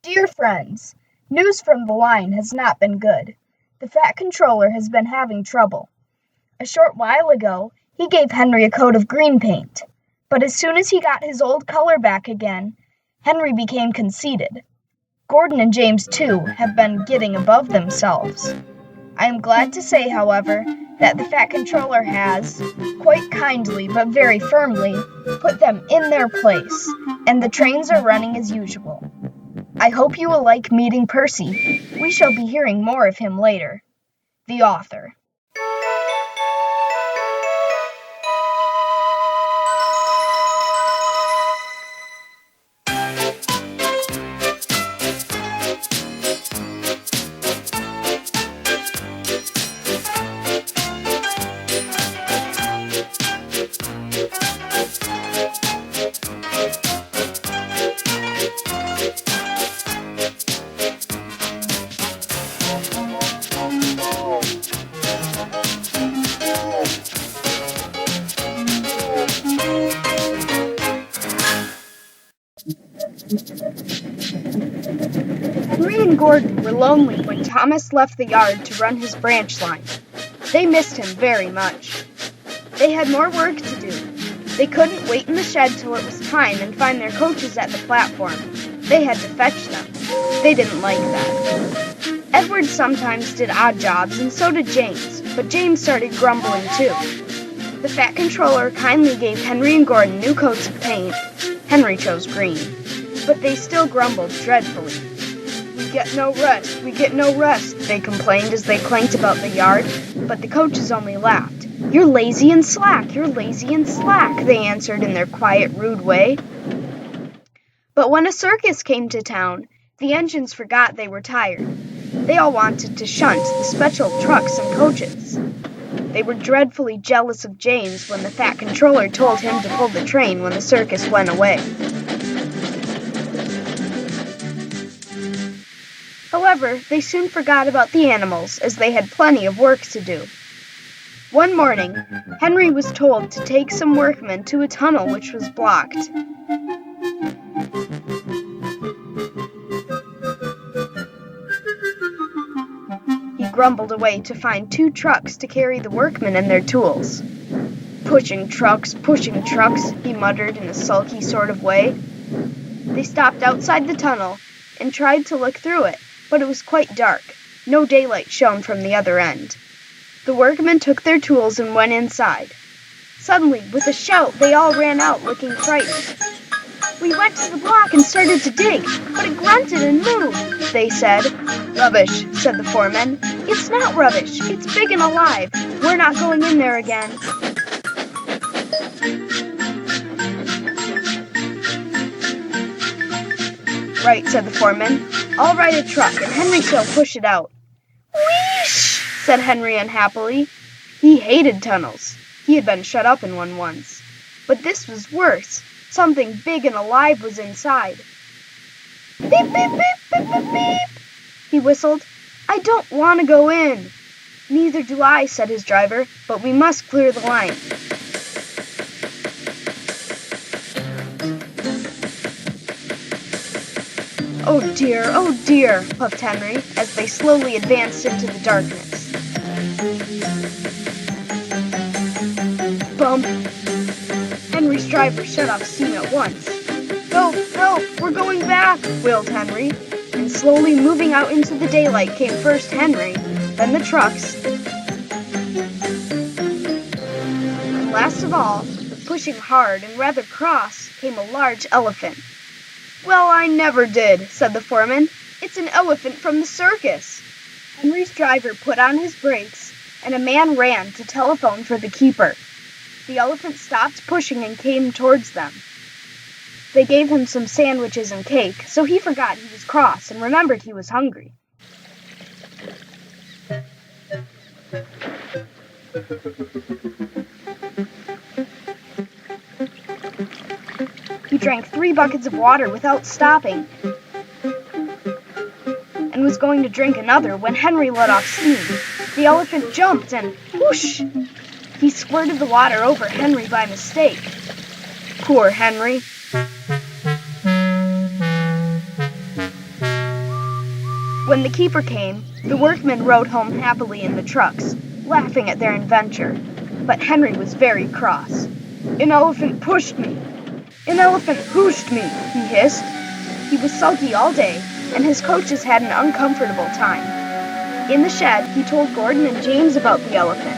Dear friends, news from the line has not been good. The Fat Controller has been having trouble. A short while ago, he gave Henry a coat of green paint, but as soon as he got his old color back again, Henry became conceited. Gordon and James, too, have been getting above themselves. I am glad to say, however, that the Fat Controller has, quite kindly but very firmly, put them in their place, and the trains are running as usual. I hope you will like meeting Percy. We shall be hearing more of him later. The author. Henry and Gordon were lonely when Thomas left the yard to run his branch line. They missed him very much. They had more work to do. They couldn't wait in the shed till it was time and find their coaches at the platform. They had to fetch them. They didn't like that. Edward sometimes did odd jobs, and so did James, but James started grumbling too. The Fat Controller kindly gave Henry and Gordon new coats of paint. Henry chose green, but they still grumbled dreadfully. "We get no rest," they complained as they clanked about the yard, but the coaches only laughed. You're lazy and slack, they answered in their quiet, rude way. But when a circus came to town, the engines forgot they were tired. They all wanted to shunt the special trucks and coaches. They were dreadfully jealous of James when the Fat Controller told him to pull the train when the circus went away. However, they soon forgot about the animals, as they had plenty of work to do. One morning, Henry was told to take some workmen to a tunnel which was blocked. He grumbled away to find 2 trucks to carry the workmen and their tools. Pushing trucks, he muttered in a sulky sort of way. They stopped outside the tunnel and tried to look through it, but it was quite dark. No daylight shone from the other end. The workmen took their tools and went inside. Suddenly, with a shout, they all ran out, looking frightened. "We went to the block and started to dig, but it grunted and moved," they said. "Rubbish," said the foreman. "It's not rubbish. It's big and alive. We're not going in there again." "Right," said the foreman. "I'll ride a truck, and Henry shall push it out." "Wheesh!" said Henry unhappily. He hated tunnels. He had been shut up in one once. But this was worse. Something big and alive was inside. "Beep, beep, beep, beep, beep, beep," he whistled. "I don't want to go in." "Neither do I," said his driver, "but we must clear the line." "Oh dear," puffed Henry, as they slowly advanced into the darkness. Bump! Henry's driver shut off steam at once. "Help! We're going back!" wailed Henry, and slowly moving out into the daylight came first Henry, then the trucks, and last of all, pushing hard and rather cross, came a large elephant. "Well, I never did," said the foreman. "It's an elephant from the circus." Henry's driver put on his brakes, and a man ran to telephone for the keeper. The elephant stopped pushing and came towards them. They gave him some sandwiches and cake, so he forgot he was cross and remembered he was hungry. He drank 3 buckets of water without stopping, and was going to drink another when Henry let off steam. The elephant jumped and whoosh! He squirted the water over Henry by mistake. Poor Henry. When the keeper came, the workmen rode home happily in the trucks, laughing at their adventure. But Henry was very cross. "An elephant pushed me! An elephant hooshed me!" he hissed. He was sulky all day, and his coaches had an uncomfortable time. In the shed, he told Gordon and James about the elephant.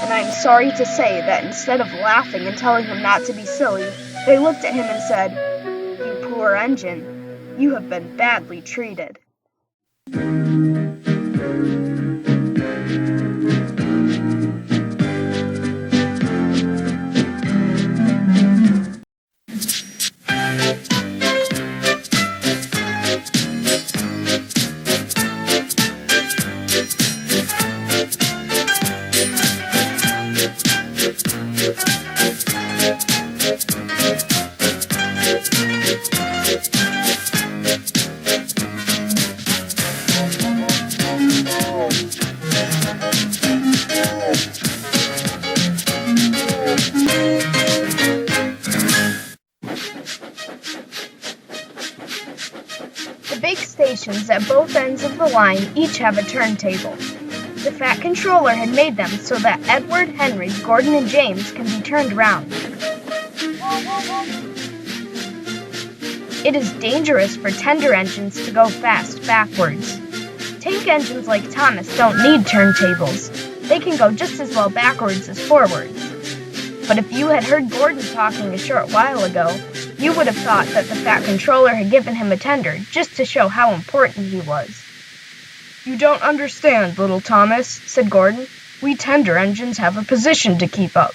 And I'm sorry to say that instead of laughing and telling him not to be silly, they looked at him and said, "You poor engine, you have been badly treated." The big stations at both ends of the line each have a turntable. The Fat Controller had made them so that Edward, Henry, Gordon, and James can be turned around. It is dangerous for tender engines to go fast backwards. Tank engines like Thomas don't need turntables. They can go just as well backwards as forwards. But if you had heard Gordon talking a short while ago, you would have thought that the Fat Controller had given him a tender just to show how important he was. "You don't understand, little Thomas," said Gordon. "We tender engines have a position to keep up.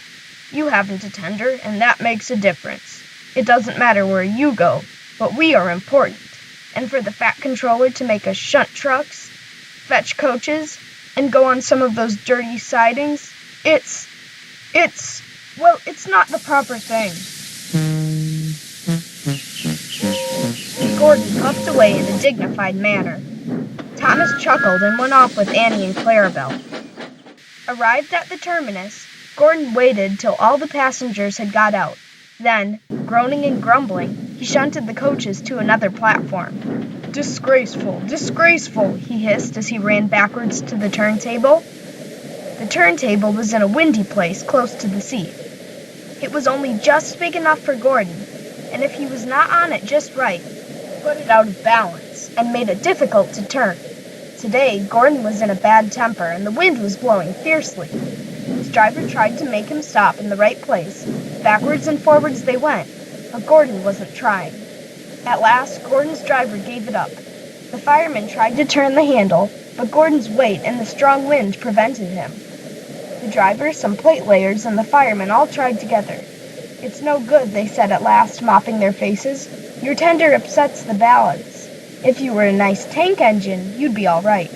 You haven't a tender, and that makes a difference. It doesn't matter where you go, but we are important. And for the Fat Controller to make us shunt trucks, fetch coaches, and go on some of those dirty sidings, it's not the proper thing." Gordon puffed away in a dignified manner. Thomas chuckled and went off with Annie and Clarabelle. Arrived at the terminus, Gordon waited till all the passengers had got out. Then, groaning and grumbling, he shunted the coaches to another platform. "Disgraceful, disgraceful," he hissed as he ran backwards to the turntable. The turntable was in a windy place close to the seat. It was only just big enough for Gordon, and if he was not on it just right, put it out of balance and made it difficult to turn. Today, Gordon was in a bad temper and the wind was blowing fiercely. His driver tried to make him stop in the right place. Backwards and forwards they went, but Gordon wasn't trying. At last, Gordon's driver gave it up. The fireman tried to turn the handle, but Gordon's weight and the strong wind prevented him. The driver, some plate layers, and the fireman all tried together. "It's no good," they said at last, mopping their faces. "Your tender upsets the balance. If you were a nice tank engine, you'd be all right.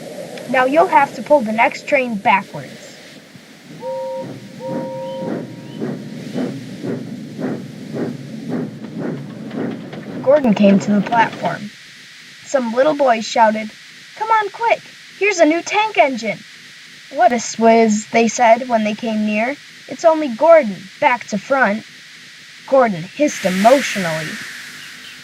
Now you'll have to pull the next train backwards." Gordon came to the platform. Some little boys shouted, "Come on quick, here's a new tank engine." "What a swizz," they said when they came near. "It's only Gordon, back to front." Gordon hissed emotionally.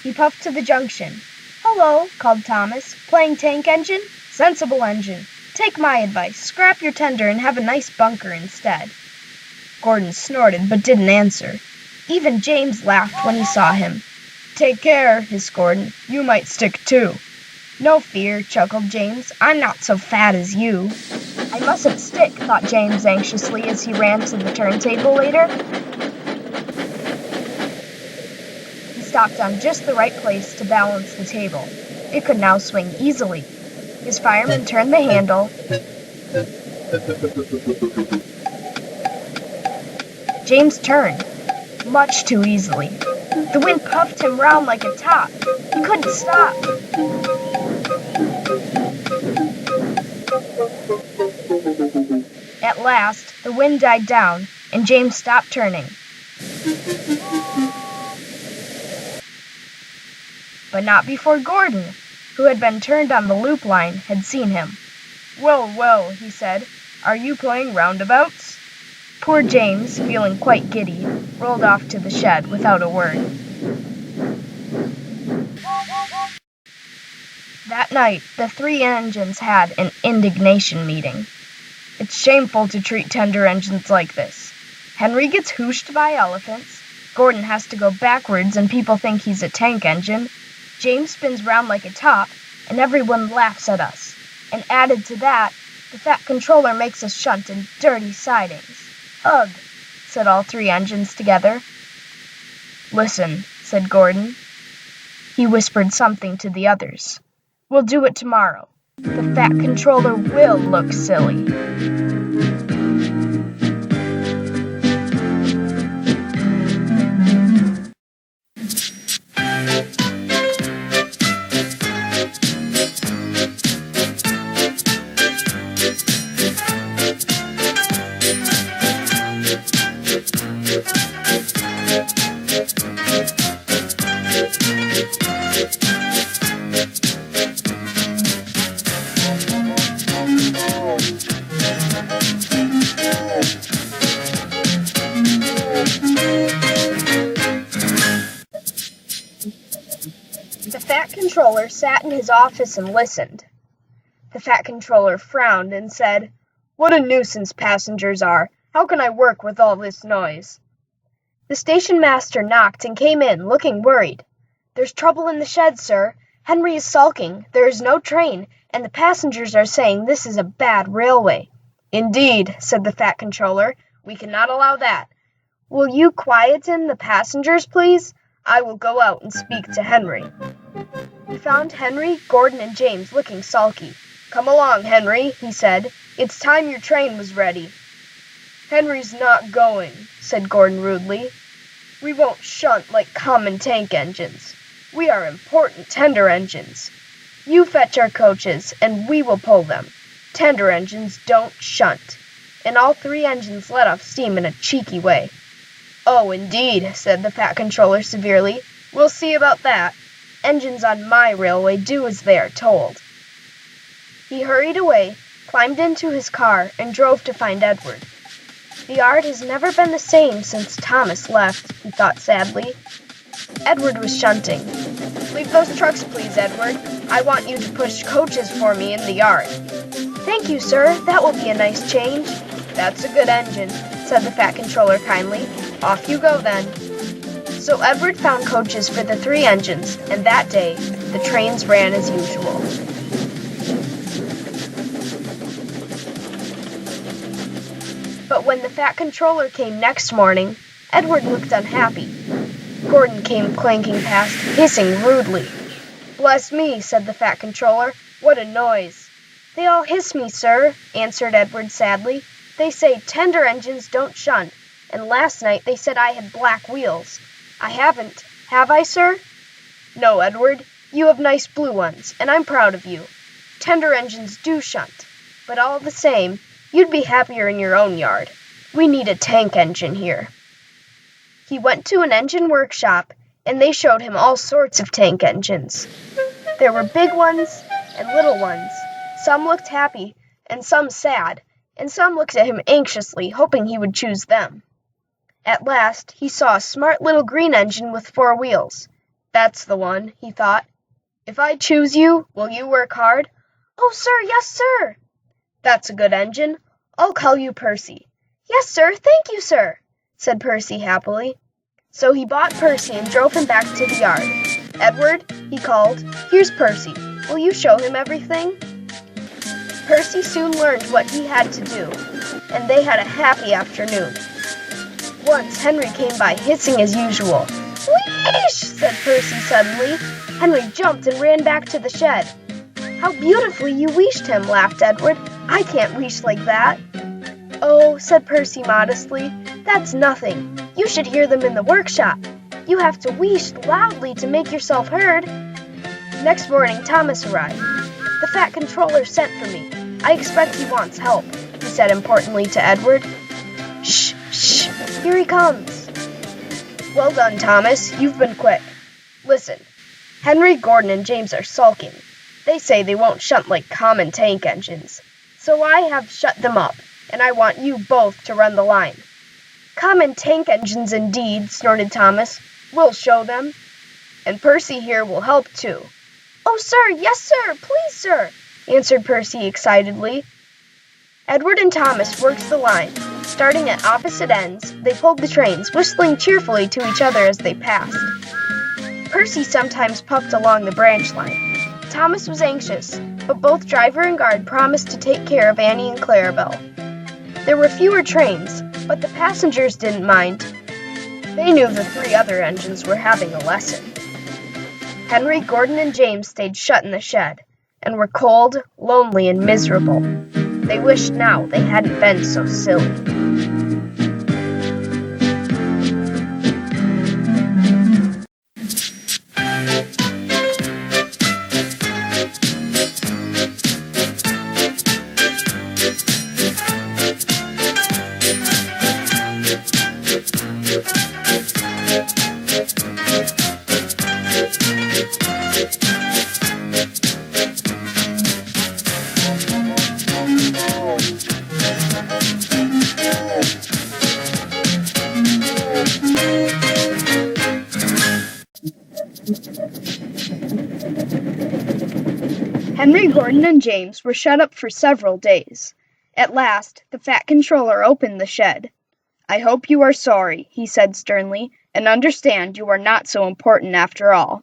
He puffed to the junction. "Hello," called Thomas. "Playing tank engine? Sensible engine. Take my advice. Scrap your tender and have a nice bunker instead." Gordon snorted but didn't answer. Even James laughed when he saw him. "Take care," hissed Gordon. "You might stick too." "No fear," chuckled James. "I'm not so fat as you." "I mustn't stick," thought James anxiously as he ran to the turntable later. He stopped on just the right place to balance the table. It could now swing easily. His fireman turned the handle. James turned, much too easily. The wind puffed him round like a top. He couldn't stop. At last, the wind died down, and James stopped turning. But not before Gordon, who had been turned on the loop line, had seen him. "Well, well," he said, "are you playing roundabouts?" Poor James, feeling quite giddy, rolled off to the shed without a word. That night, the three engines had an indignation meeting. It's shameful to treat tender engines like this. Henry gets hooshed by elephants, Gordon has to go backwards and people think he's a tank engine, James spins round like a top, and everyone laughs at us. And added to that, the Fat Controller makes us shunt in dirty sidings. Ugh, said all three engines together. Listen, said Gordon. He whispered something to the others. We'll do it tomorrow. The Fat Controller will look silly. The Fat Controller sat in his office and listened. The Fat Controller frowned and said, "What a nuisance passengers are! How can I work with all this noise?" The station master knocked and came in, looking worried. "There's trouble in the shed, sir. Henry is sulking, there is no train, and the passengers are saying this is a bad railway." "Indeed," said the Fat Controller, "we cannot allow that. Will you quieten the passengers, please? I will go out and speak to Henry." He found Henry, Gordon, and James looking sulky. "Come along, Henry," he said. "It's time your train was ready." "Henry's not going," said Gordon rudely. "We won't shunt like common tank engines. We are important tender engines. You fetch our coaches, and we will pull them. Tender engines don't shunt." And all three engines let off steam in a cheeky way. "Oh, indeed," said the Fat Controller severely. "We'll see about that. Engines on my railway do as they are told." He hurried away, climbed into his car, and drove to find Edward. The yard has never been the same since Thomas left, he thought sadly. Edward was shunting. "Leave those trucks, please, Edward. I want you to push coaches for me in the yard." "Thank you, sir. That will be a nice change." "That's a good engine," said the Fat Controller kindly. "Off you go, then." So Edward found coaches for the three engines, and that day, the trains ran as usual. But when the Fat Controller came next morning, Edward looked unhappy. Gordon came clanking past, hissing rudely. "Bless me," said the Fat Controller, "what a noise." "They all hiss me, sir," answered Edward sadly. "They say tender engines don't shunt, and last night they said I had black wheels. I haven't, have I, sir?" "No, Edward, you have nice blue ones, and I'm proud of you. Tender engines do shunt, but all the same, you'd be happier in your own yard. We need a tank engine here." He went to an engine workshop, and they showed him all sorts of tank engines. There were big ones and little ones. Some looked happy, and some sad, and some looked at him anxiously, hoping he would choose them. At last, he saw a smart little green engine with 4 wheels. "That's the one," he thought. "If I choose you, will you work hard?" "Oh, sir, yes, sir." "That's a good engine. I'll call you Percy." "Yes, sir, thank you, sir," said Percy happily. So he bought Percy and drove him back to the yard. "Edward," he called, "here's Percy. Will you show him everything?" Percy soon learned what he had to do, and they had a happy afternoon. Once Henry came by hissing as usual. "Wheesh!" said Percy suddenly. Henry jumped and ran back to the shed. "How beautifully you wheeshed him," laughed Edward. "I can't wheesh like that." "Oh," said Percy modestly, "that's nothing. You should hear them in the workshop. You have to wheesh loudly to make yourself heard." Next morning Thomas arrived. "The Fat Controller sent for me. I expect he wants help," he said importantly to Edward. "Shh, shh, here he comes." "Well done, Thomas. You've been quick. Listen, Henry, Gordon, and James are sulking. They say they won't shunt like common tank engines. So I have shut them up, and I want you both to run the line." "Common tank engines indeed," snorted Thomas. "We'll show them. And Percy here will help too. "Oh, sir, yes, sir, please, sir," answered Percy excitedly. Edward and Thomas worked the line. Starting at opposite ends, they pulled the trains, whistling cheerfully to each other as they passed. Percy sometimes puffed along the branch line. Thomas was anxious, but both driver and guard promised to take care of Annie and Clarabelle. There were fewer trains, but the passengers didn't mind. They knew the three other engines were having a lesson. Henry, Gordon, and James stayed shut in the shed, and were cold, lonely, and miserable. They wished now they hadn't been so silly. Henry, Gordon, and James were shut up for several days. At last, the fat controller opened the shed. "I hope you are sorry," he said sternly, "and understand you are not so important after all.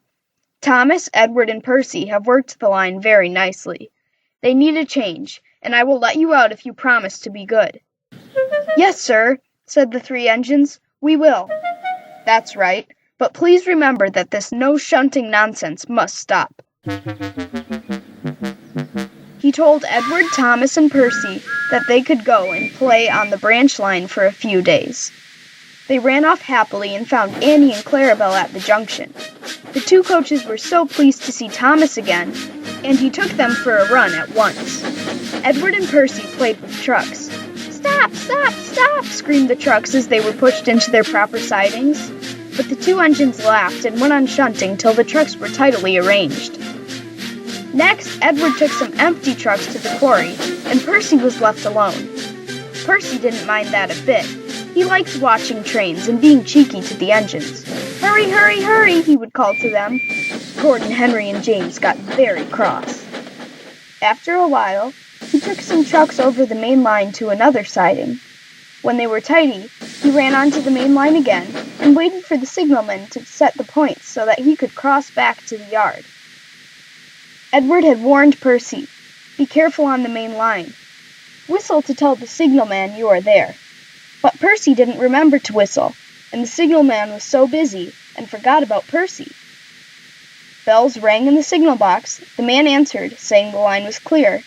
Thomas, Edward, and Percy have worked the line very nicely. They need a change, and I will let you out if you promise to be good." "Yes, sir," said the three engines. "We will." "That's right, but please remember that this no-shunting nonsense must stop." He told Edward, Thomas, and Percy that they could go and play on the branch line for a few days. They ran off happily and found Annie and Clarabelle at the junction. The two coaches were so pleased to see Thomas again, and he took them for a run at once. Edward and Percy played with trucks. "Stop, stop, stop!" screamed the trucks as they were pushed into their proper sidings. But the two engines laughed and went on shunting till the trucks were tidily arranged. Next, Edward took some empty trucks to the quarry, and Percy was left alone. Percy didn't mind that a bit. He liked watching trains and being cheeky to the engines. "Hurry, hurry, hurry," he would call to them. Gordon, Henry, and James got very cross. After a while, he took some trucks over the main line to another siding. When they were tidy, he ran onto the main line again and waited for the signalman to set the points so that he could cross back to the yard. Edward had warned Percy, "Be careful on the main line. Whistle to tell the signalman you are there." But Percy didn't remember to whistle, and the signalman was so busy and forgot about Percy. Bells rang in the signal box. The man answered, saying the line was clear,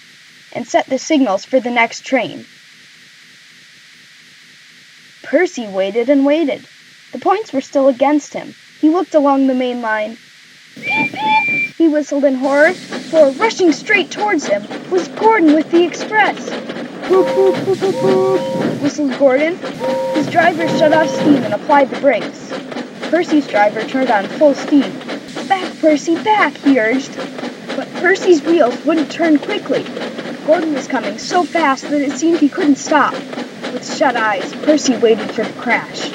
and set the signals for the next train. Percy waited and waited. The points were still against him. He looked along the main line. "Beep, beep!" he whistled in horror, for rushing straight towards him was Gordon with the express. "Boop, boop, boop, boop, boop," whistled Gordon. His driver shut off steam and applied the brakes. Percy's driver turned on full steam. "Back, Percy, back," he urged. But Percy's wheels wouldn't turn quickly. Gordon was coming so fast that it seemed he couldn't stop. With shut eyes, Percy waited for the crash.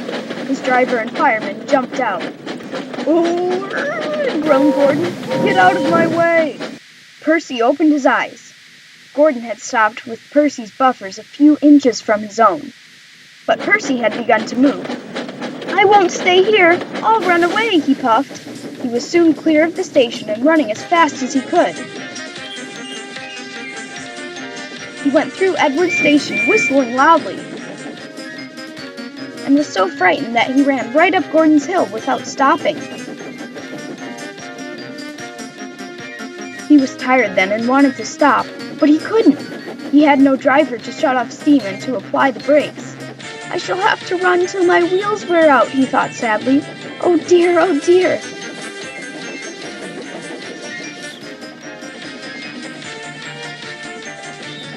His driver and fireman jumped out. "Oh," groaned Gordon, "get out of my way." Percy opened his eyes. Gordon had stopped with Percy's buffers a few inches from his own. But Percy had begun to move. "I won't stay here. I'll run away," he puffed. He was soon clear of the station and running as fast as he could. He went through Edward Station, whistling loudly, and was so frightened that he ran right up Gordon's Hill without stopping. He was tired then and wanted to stop, but he couldn't. He had no driver to shut off steam and to apply the brakes. "I shall have to run till my wheels wear out," he thought sadly. "Oh dear, oh dear."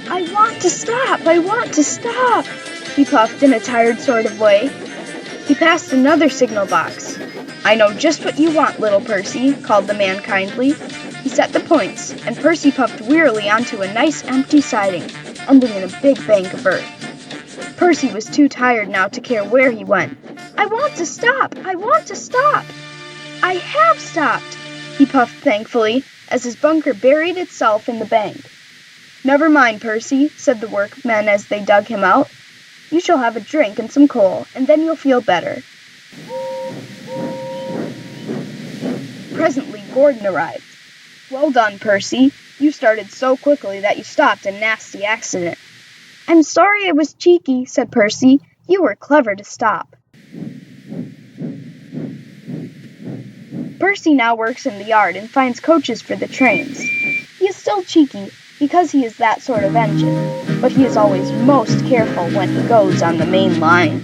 "I want to stop, I want to stop," he puffed in a tired sort of way. He passed another signal box. "I know just what you want, little Percy," called the man kindly. He set the points, and Percy puffed wearily onto a nice empty siding, ending in a big bank of earth. Percy was too tired now to care where he went. "I want to stop, I want to stop." "I have stopped," he puffed thankfully, as his bunker buried itself in the bank. "Never mind, Percy," said the workmen as they dug him out. "You shall have a drink and some coal, and then you'll feel better." Presently Gordon arrived. "Well done, Percy. You started so quickly that you stopped a nasty accident." "I'm sorry I was cheeky," said Percy. "You were clever to stop." Percy now works in the yard and finds coaches for the trains. He is still cheeky, because he is that sort of engine, but he is always most careful when he goes on the main line.